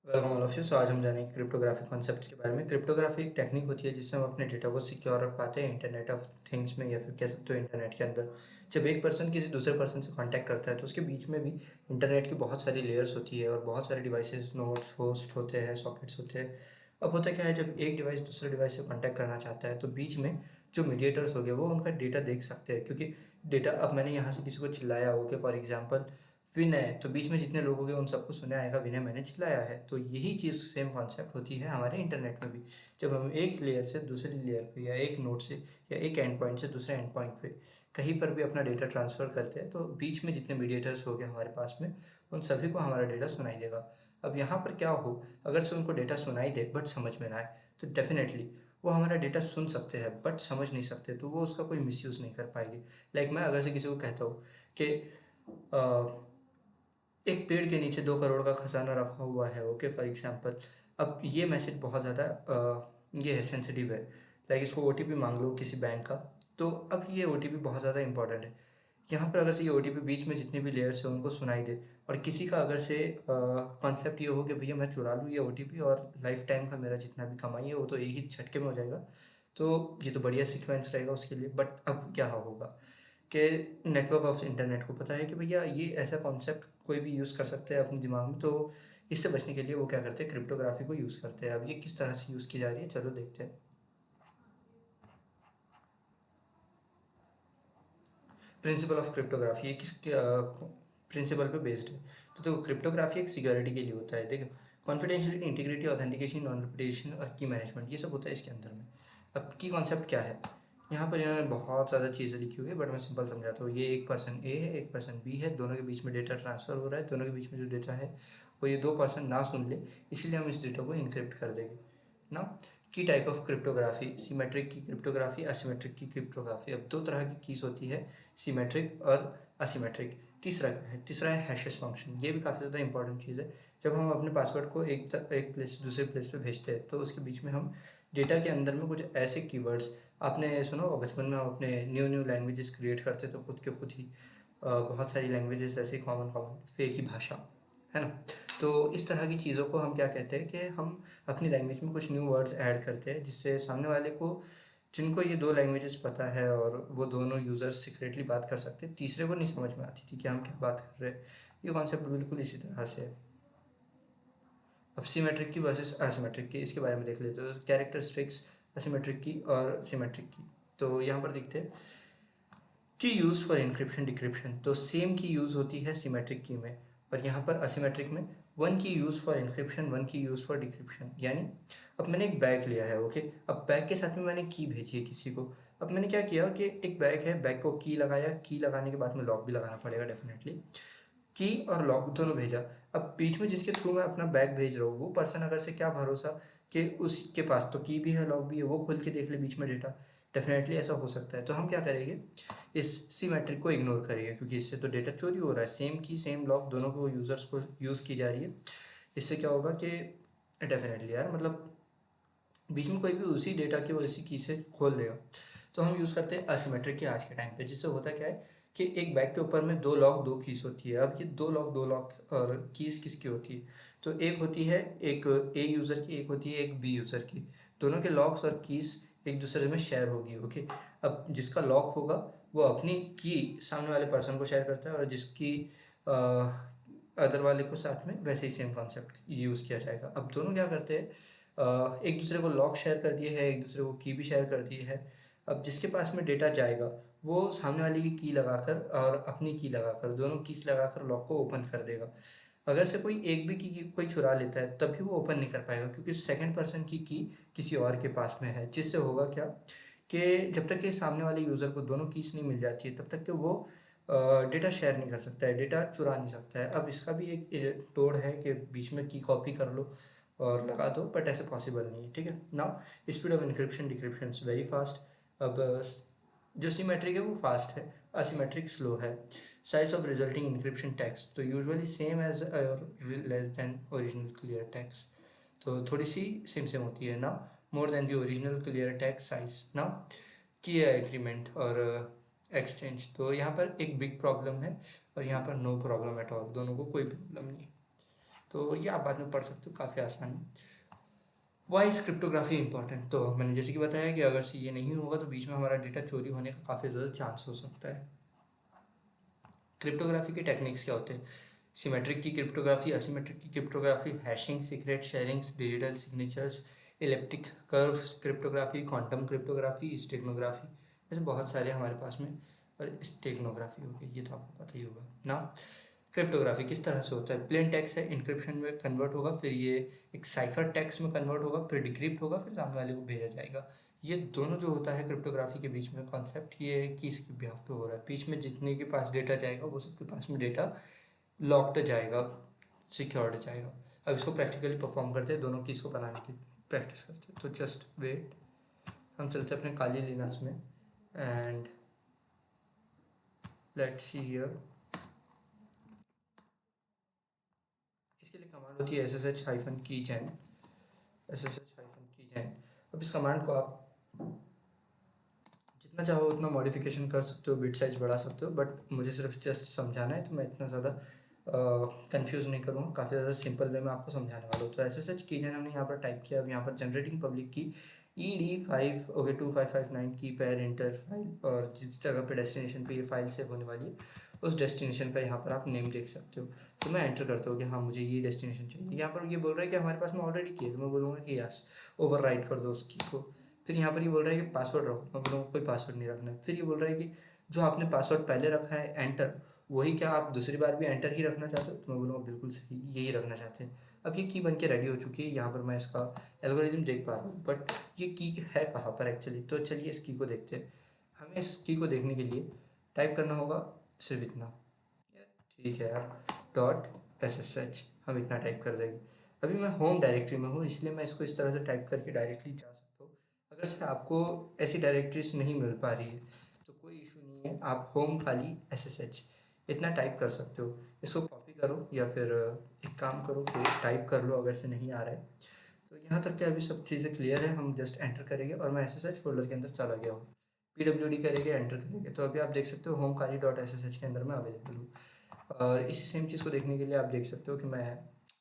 Welcome all of you. So आज हम जानेंगे क्रिप्टोग्राफी कॉन्सेप्ट्स के बारे में। क्रिप्टोग्राफी एक टेक्निक होती है जिससे हम अपने डेटा को सिक्योर रख पाते हैं इंटरनेट ऑफ थिंग्स में, या फिर कह सकते हो इंटरनेट के अंदर। जब एक पर्सन किसी दूसरे पर्सन से कांटेक्ट करता है तो उसके बीच में भी इंटरनेट की बहुत सारी लेयर्स होती है और बहुत सारे डिवाइसेस, नोड्स, होस्ट होते हैं, सॉकेट्स होते हैं। अब होता क्या है, जब एक डिवाइस दूसरे डिवाइस से कांटेक्ट करना चाहता है तो बीच में जो मीडिएटर्स हो गए वो उनका डेटा देख सकते हैं, क्योंकि डेटा, अब मैंने यहाँ से किसी को चिल्लाया, ओके, फॉर एग्जांपल विनय, तो बीच में जितने लोग होंगे उन सबको सुने आएगा विनय मैंने चिल्लाया है। तो यही चीज़, सेम कॉन्सेप्ट होती है हमारे इंटरनेट में भी। जब हम एक लेयर से दूसरी लेयर पे, या एक नोड से, या एक एंड पॉइंट से दूसरे एंड पॉइंट पे कहीं पर भी अपना डेटा ट्रांसफ़र करते हैं तो बीच में जितने मीडिएटर्स हो गए हमारे पास में, उन सभी को हमारा डेटा सुनाई देगा। अब यहाँ पर क्या हो, अगर से उनको डेटा सुनाई दे बट समझ में ना आए, तो डेफिनेटली वो हमारा डेटा सुन सकते हैं बट समझ नहीं सकते, तो वो उसका कोई मिसयूज़ नहीं कर पाएंगे। लाइक मैं अगर से किसी को कहता हूँ कि एक पेड़ के नीचे 2 करोड़ का खजाना रखा हुआ है, ओके, फॉर एग्जांपल। अब ये मैसेज बहुत ज़्यादा ये है, सेंसिटिव है। लाइक इसको ओटीपी मांग लो किसी बैंक का, तो अब ये ओटीपी बहुत ज़्यादा इंपॉर्टेंट है। यहाँ पर अगर से ये ओटीपी बीच में जितने भी लेयर्स हैं उनको सुनाई दे, और किसी का अगर से कॉन्सेप्ट ये हो कि भैया मैं चुरा लूँ ये ओटीपी और लाइफ टाइम का मेरा जितना भी कमाई है वो तो एक ही झटके में हो जाएगा, तो ये तो बढ़िया सीक्वेंस रहेगा उसके लिए। बट अब क्या होगा कि नेटवर्क ऑफ इंटरनेट को पता है कि भैया ये ऐसा कॉन्सेप्ट कोई भी यूज़ कर सकते हैं अपने दिमाग में, तो इससे बचने के लिए वो क्या करते हैं, क्रिप्टोग्राफी को यूज़ करते हैं। अब ये किस तरह से यूज़ की जा रही है, चलो देखते हैं। प्रिंसिपल ऑफ क्रिप्टोग्राफी, ये किस प्रिंसिपल पे बेस्ड है? तो क्रिप्टोग्राफी एक सिक्योरिटी के लिए होता है, देखो। Confidentiality, integrity, authentication, non repetition और की मैनेजमेंट, ये सब होता है इसके अंदर में। अब की कॉन्सेप्ट क्या है, यहाँ पर इन्होंने बहुत ज़्यादा चीज़ें लिखी हुई है बट मैं सिंपल समझाता हूँ। ये एक पर्सन ए है, एक पर्सन बी है, दोनों के बीच में डेटा ट्रांसफ़र हो रहा है, दोनों के बीच में जो डेटा है वो ये दो पर्सन ना सुन ले, इसीलिए हम इस डेटा को इनक्रिप्ट कर देंगे ना। की टाइप ऑफ क्रिप्टोग्राफी, सिमेट्रिक की क्रिप्टोग्राफी, असिमेट्रिक की क्रिप्टोग्राफी। अब दो तरह की कीज होती है, सिमेट्रिक और असिमेट्रिक। तीसरा क्या है, तीसरा है हैशेस फंक्शन। ये भी काफ़ी ज़्यादा इंपॉर्टेंट चीज़ है। जब हम अपने पासवर्ड को एक प्लेस से दूसरे प्लेस पे भेजते हैं तो उसके बीच में हम डेटा के अंदर में कुछ ऐसे कीवर्ड्स, आपने सुना होगा बचपन में हम अपने न्यू न्यू लैंग्वेजेस क्रिएट करते तो खुद के खुद ही, बहुत सारी लैंग्वेजेस ऐसी कॉमन कॉमन फेक ही भाषा, है ना। तो इस तरह की चीज़ों को हम क्या कहते हैं कि हम अपनी लैंग्वेज में कुछ न्यू वर्ड्स ऐड करते हैं, जिससे सामने वाले को, जिनको ये दो लैंग्वेजेस पता है और वो दोनों यूज़र्स सीक्रेटली बात कर सकते हैं, तीसरे को नहीं समझ में आती थी कि हम क्या बात कर रहे हैं। ये कॉन्सेप्ट बिल्कुल इसी तरह से है। अब सीमेट्रिक की वर्सेस एसिमेट्रिक की, इसके बारे में देख लेते हो। कैरेक्टरिस्टिक्स एसिमेट्रिक की और सिमेट्रिक की, तो यहाँ पर देखते हैं की यूज़ फॉर इंक्रिप्शन डिक्रिप्शन। तो सेम की यूज़ होती है सिमेट्रिक की में, और यहाँ पर असिमेट्रिक में वन की यूज़ फॉर इंक्रिप्शन, वन की यूज़ फॉर डिक्रिप्शन। यानी अब मैंने एक बैग लिया है, ओके, अब बैग के साथ में मैंने की भेजी है किसी को। अब मैंने क्या किया कि एक बैग है, बैग को की लगाया, की लगाने के बाद में लॉक भी लगाना पड़ेगा डेफिनेटली। की और लॉक दोनों भेजा। अब बीच में जिसके थ्रू मैं अपना बैग भेज रहा हूँ वो पर्सन अगर से, क्या भरोसा कि उसके पास तो की भी है, लॉक भी है, वो खोल के देख ले बीच में डेटा। डेफिनेटली ऐसा हो सकता है, तो हम क्या करेंगे, इस सीमेट्रिक को इग्नोर करेंगे, क्योंकि इससे तो डेटा चोरी हो रहा है। सेम की सेम लॉक दोनों को यूज़र्स को यूज़ की जा रही है। इससे क्या होगा कि डेफिनेटली यार, मतलब बीच में कोई भी उसी डेटा की और उसी की से खोल देगा। तो हम यूज़ करते हैं असिमेट्रिक के आज के टाइम पे, जिससे होता क्या है कि एक बैग के ऊपर में दो लॉक, दो कीज होती है। अब ये दो लॉक और कीज़ किसकी होती है, तो एक होती है एक ए यूज़र की, एक होती है एक बी यूज़र की। दोनों के लॉक्स और कीज़ एक दूसरे में शेयर होगी, ओके। अब जिसका लॉक होगा वो अपनी की सामने वाले पर्सन को शेयर करता है, और जिसकी अदर वाले को साथ में, वैसे ही सेम कॉन्सेप्ट यूज़ किया जाएगा। अब दोनों क्या करते हैं, एक दूसरे को लॉक शेयर कर दिए है, एक दूसरे को की भी शेयर कर दी है। अब जिसके पास में डेटा जाएगा वो सामने वाले की लगाकर और अपनी की लगाकर, दोनों कीज लगाकर लॉक को ओपन कर देगा। अगर से कोई एक भी की कोई चुरा लेता है तभी वो ओपन नहीं कर पाएगा, क्योंकि सेकंड पर्सन की किसी और के पास में है। जिससे होगा क्या कि जब तक कि सामने वाले यूज़र को दोनों कीज नहीं मिल जाती है तब तक कि वो डेटा शेयर नहीं कर सकता है, डेटा चुरा नहीं सकता है। अब इसका भी एक तोड़ है कि बीच में की कॉपी कर लो और लगा दो, बट ऐसे पॉसिबल नहीं है, ठीक है। Now speed of encryption decryption is very fast. अब जो सिमेट्रिक है वो फास्ट है, असिमेट्रिक स्लो है। Size of resulting encryption text, तो usually same as less than original clear text, तो थोड़ी सी सेम सेम होती है ना। More than the original clear text size ना। किया एग्रीमेंट और एक्सचेंज, तो यहाँ पर एक बिग प्रॉब्लम है और यहाँ पर नो प्रॉब्लम एट ऑल, दोनों को कोई प्रॉब्लम नहीं। तो ये आप बाद में पढ़ सकते हो, काफ़ी आसान है। Why is cryptography important? तो मैंने जैसे कि बताया कि अगर से ये नहीं होगा तो बीच में हमारा डेटा चोरी होने का काफ़ी ज़्यादा चांस हो सकता है। क्रिप्टोग्राफी के टेक्निक्स क्या होते हैं? सिमेट्रिक की क्रिप्टोग्राफी, असिमेट्रिक की cryptography, hashing, secret sharings, digital signatures, elliptic curve cryptography, quantum cryptography, steganography, ऐसे बहुत सारे हमारे पास में। और स्टेगनोग्राफी हो गई, ये तो आपको पता ही होगा ना। क्रिप्टोग्राफी किस तरह से होता है? प्लेन टेक्स्ट है, इंक्रिप्शन में कन्वर्ट होगा, फिर ये एक साइफर टेक्स्ट में कन्वर्ट होगा, फिर डिक्रिप्ट होगा, फिर सामने वाले को भेजा जाएगा। ये दोनों जो होता है क्रिप्टोग्राफी के बीच में कॉन्सेप्ट, ये किसके बिहाफ पे हो रहा है? बीच में जितने के पास डेटा जाएगा वो सबके पास में डेटा लॉक्ड जाएगा, सिक्योर्ड जाएगा। अब इसको प्रैक्टिकली परफॉर्म करते हैं, दोनों कीज़ को बनाने की प्रैक्टिस करते हैं। तो जस्ट वेट, हम चलते हैं अपने काली लिनक्स में एंड लेट्स सी हियर। इसके लिए कमांड होती है ssh-keygen, ssh-keygen। अब इस कमांड को आप जितना चाहो उतना मॉडिफिकेशन कर सकते हो, बिट साइज बढ़ा सकते हो, बट मुझे सिर्फ जस्ट समझाना है तो मैं इतना ज़्यादा कंफ्यूज नहीं करूँगा, काफ़ी ज़्यादा सिंपल वे में आपको समझाने वाला हूँ। तो ssh-keygen हमने यहाँ पर टाइप किया। अब यहाँ पर जनरेटिंग पब्लिक की ED5 ओके 2559 की पैर इंटर फाइल, और जिस जगह पे डेस्टिनेशन पे ये फाइल सेव होने वाली है उस डेस्टिनेशन का यहाँ पर आप नेम देख सकते हो। तो मैं एंटर करता हूँ कि हाँ मुझे ये डेस्टिनेशन चाहिए। यहाँ पर ये बोल रहा है कि हमारे पास में ऑलरेडी की है, तो मैं बोलूँगा कि यस, ओवर राइट कर दो उस की को। फिर यहाँ पर ये बोल रहा है कि पासवर्ड रखो, मैं बोलूँगा कोई पासवर्ड नहीं रखना है। फिर ये बोल रहा है कि जो आपने पासवर्ड पहले रखा है एंटर, वही क्या आप दूसरी बार भी एंटर ही रखना चाहते हो? तो मैं बोलूँगा बिल्कुल सही, यही रखना चाहते हैं। अब ये की बन के रेडी हो चुकी है, यहाँ पर मैं इसका एल्गोरिथम देख पा रहा हूँ, बट ये की है कहाँ पर एक्चुअली? तो चलिए इस की को देखते हैं। हमें इस की को देखने के लिए टाइप करना होगा सिर्फ इतना, ठीक है यार, .ssh, हम इतना टाइप कर देंगे। अभी मैं होम डायरेक्टरी में हूँ इसलिए मैं इसको इस तरह से टाइप करके डायरेक्टली जा सकता हूँ। अगर से आपको ऐसी डायरेक्टरीज नहीं मिल पा रही है तो कोई इशू नहीं है, आप होम खाली ssh इतना टाइप कर सकते हो। इसको कॉपी करो या फिर एक काम करो कि टाइप कर लो अगर से नहीं आ रहा है। तो यहाँ तक के अभी सब चीज़ें क्लियर है, हम जस्ट एंटर करेंगे और मैं ssh फोल्डर के अंदर चला गया हूँ। PWD करेंगे, एंटर करेंगे, तो अभी आप देख सकते हो होम खाली .ssh के अंदर मैं अवेलेबल हूँ। और इसी सेम चीज़ को देखने के लिए आप देख सकते हो कि मैं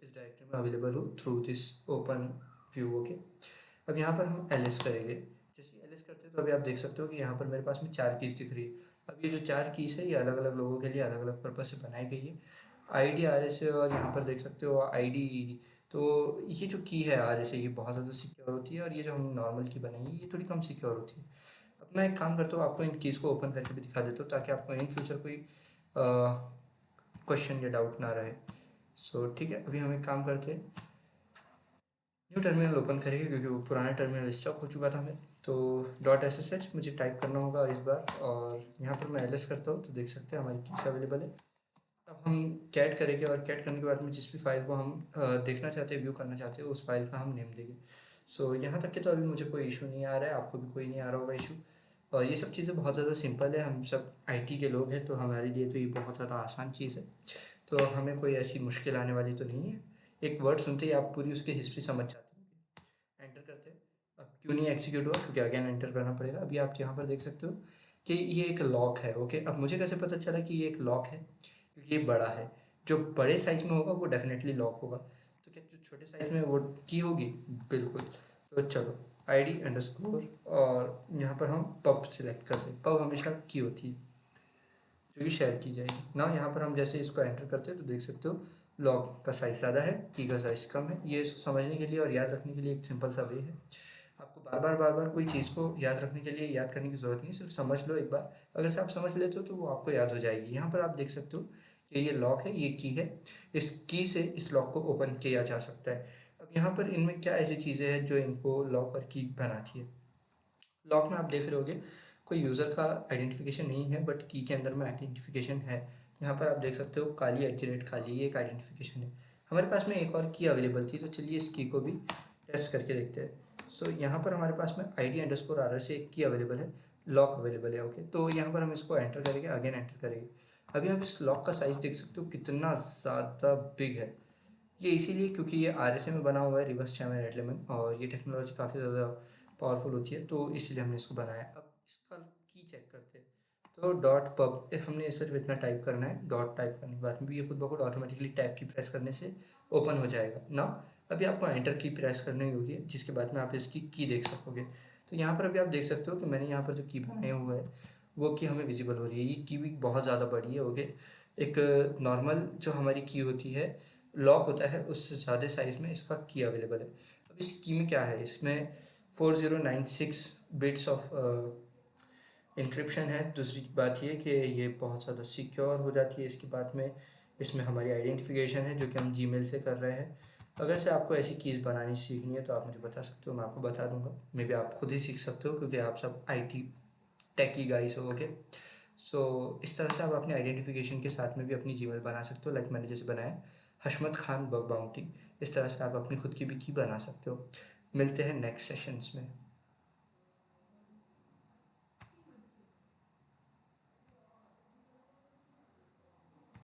इस डायरेक्टरी में अवेलेबल हूँ through this open view. Okay, अब यहाँ पर हम एल करेंगे। जैसे एल करते हैं तो अभी आप देख सकते हो कि यहाँ पर मेरे पास में 4 कीज़ दिख रही है। अब ये जो 4 कीज़ है ये अलग अलग लोगों के लिए अलग अलग पर्पज़ से बनाई गई है। ID RSA, और यहाँ पर देख सकते हो ID ED। तो ये जो की है RSA ये बहुत ज़्यादा सिक्योर होती है, और ये जो हम नॉर्मल की बनाई है ये थोड़ी कम सिक्योर होती है। अब मैं एक काम करता हूँ, आपको इन कीज़ को ओपन करके भी दिखा देता हूँ ताकि आपको इन फ्यूचर कोई क्वेश्चन या डाउट ना रहे। सो ठीक है, अभी हम एक काम करते हैं, न्यू टर्मिनल ओपन करेंगे क्योंकि वो पुराना टर्मिनल स्टॉक हो चुका था मैं। तो .ssh मुझे टाइप करना होगा इस बार, और यहाँ पर मैं ls करता हूँ तो देख सकते हैं हमारी कीज अवेलेबल है। अब हम कैट करेंगे, और कैट करने के बाद में जिस भी फाइल को हम देखना चाहते हैं, व्यू करना चाहते हैं, उस फाइल का हम नेम देंगे। सो यहाँ तक के तो अभी मुझे कोई इशू नहीं आ रहा है, आपको भी कोई नहीं आ रहा होगा इशू। और ये सब चीज़ें बहुत ज़्यादा सिंपल है, हम सब IT के लोग हैं तो हमारे लिए तो ये बहुत ज़्यादा आसान चीज़ है। तो हमें कोई ऐसी मुश्किल आने वाली तो नहीं है। एक वर्ड सुनते ही आप पूरी उसकी हिस्ट्री समझ जाते हो। एंटर करते हैं। अब क्यों नहीं एग्जीक्यूट हुआ? क्योंकि अगेन एंटर करना पड़ेगा। अभी आप यहाँ पर देख सकते हो कि ये एक लॉक है। ओके, अब मुझे कैसे पता चला कि ये एक लॉक है? क्योंकि ये बड़ा है। जो बड़े साइज़ में होगा वो डेफिनेटली लॉक होगा, तो क्या जो छोटे साइज़ में वो की होगी? बिल्कुल। तो चलो ID_, और यहाँ पर हम पब सिलेक्ट करते हैं। पब हमेशा की होती है जो कि शेयर की जाएगी ना। यहाँ पर हम जैसे इसको एंटर करते हैं तो देख सकते हो लॉग का साइज़ ज़्यादा है, की का साइज़ कम है। ये इसको समझने के लिए और याद रखने के लिए एक सिंपल सा वे है। आपको बार बार कोई चीज़ को याद रखने के लिए याद करने की ज़रूरत नहीं, सिर्फ समझ लो एक बार। अगर से आप समझ लेते हो तो वो आपको याद हो जाएगी। यहाँ पर आप देख सकते हो कि ये लॉक है, ये की है, इस की से इस लॉक को ओपन किया जा सकता है। अब यहाँ पर इनमें क्या ऐसी चीज़ें हैं जो इनको लॉक और की बनाती है? लॉक में आप देख रहे होगे कोई यूज़र का आइडेंटिफिकेशन नहीं है, बट की के अंदर में आइडेंटिफिकेशन है। यहाँ पर आप देख सकते हो काली @ काली, ये एक आइडेंटिफिकेशन है। हमारे पास में एक और की अवेलेबल थी, तो चलिए इस की को भी टेस्ट करके देखते हैं। सो यहाँ पर हमारे पास में ID_RR से एक की अवेलेबल है, लॉक अवेलेबल है। ओके, तो यहाँ पर हम इसको एंटर करेंगे, अगेन एंटर करेंगे। अभी आप इस लॉक का साइज़ देख सकते हो कितना ज़्यादा बिग है। ये इसीलिए क्योंकि ये RSA में बना हुआ है, रिवर्स चैनल एलिमेंट, और ये टेक्नोलॉजी काफ़ी ज़्यादा पावरफुल होती है, तो इसीलिए हमने इसको बनाया। अब इसका की चेक करते हैं। तो डॉट पब हमने सिर्फ इतना टाइप करना है, डॉट टाइप करने के बाद में भी ये खुद ब खुद ऑटोमेटिकली टैब की प्रेस करने से ओपन हो जाएगा ना। अभी आपको एंटर की प्रेस करनी होगी, जिसके बाद में आप इसकी की देख सकोगे। तो यहाँ पर अभी आप देख सकते हो कि मैंने यहाँ पर जो की बनाया हुआ है वो की हमें विजिबल हो रही है। ये की भी बहुत ज़्यादा बड़ी है, ओके। एक नॉर्मल जो हमारी की होती है, लॉक होता है, उससे ज़्यादा साइज़ में इसका की अवेलेबल है। अब इस की में क्या है, इसमें 4096 बिट्स ऑफ इंक्रिप्शन है। दूसरी बात ये कि ये बहुत ज़्यादा सिक्योर हो जाती है। इसके बाद में इसमें हमारी आइडेंटिफिकेशन है जो कि हम जीमेल से कर रहे हैं। अगर से आपको ऐसी कीज़ बनानी सीखनी है तो आप मुझे बता सकते हो, मैं आपको बता दूंगा। मे बी आप खुद ही सीख सकते हो क्योंकि आप सब आईटी टेकी गाइस हो, ओके। सो इस तरह से आप अपने आइडेंटिफिकेशन के साथ में भी अपनी जीमेल बना सकते हो, लाइक मैंने जैसे बनाया हशमत खान बग बाउंटी। इस तरह से आप अपनी खुद की भी की बना सकते हो। मिलते हैं नेक्स्ट सेशंस में।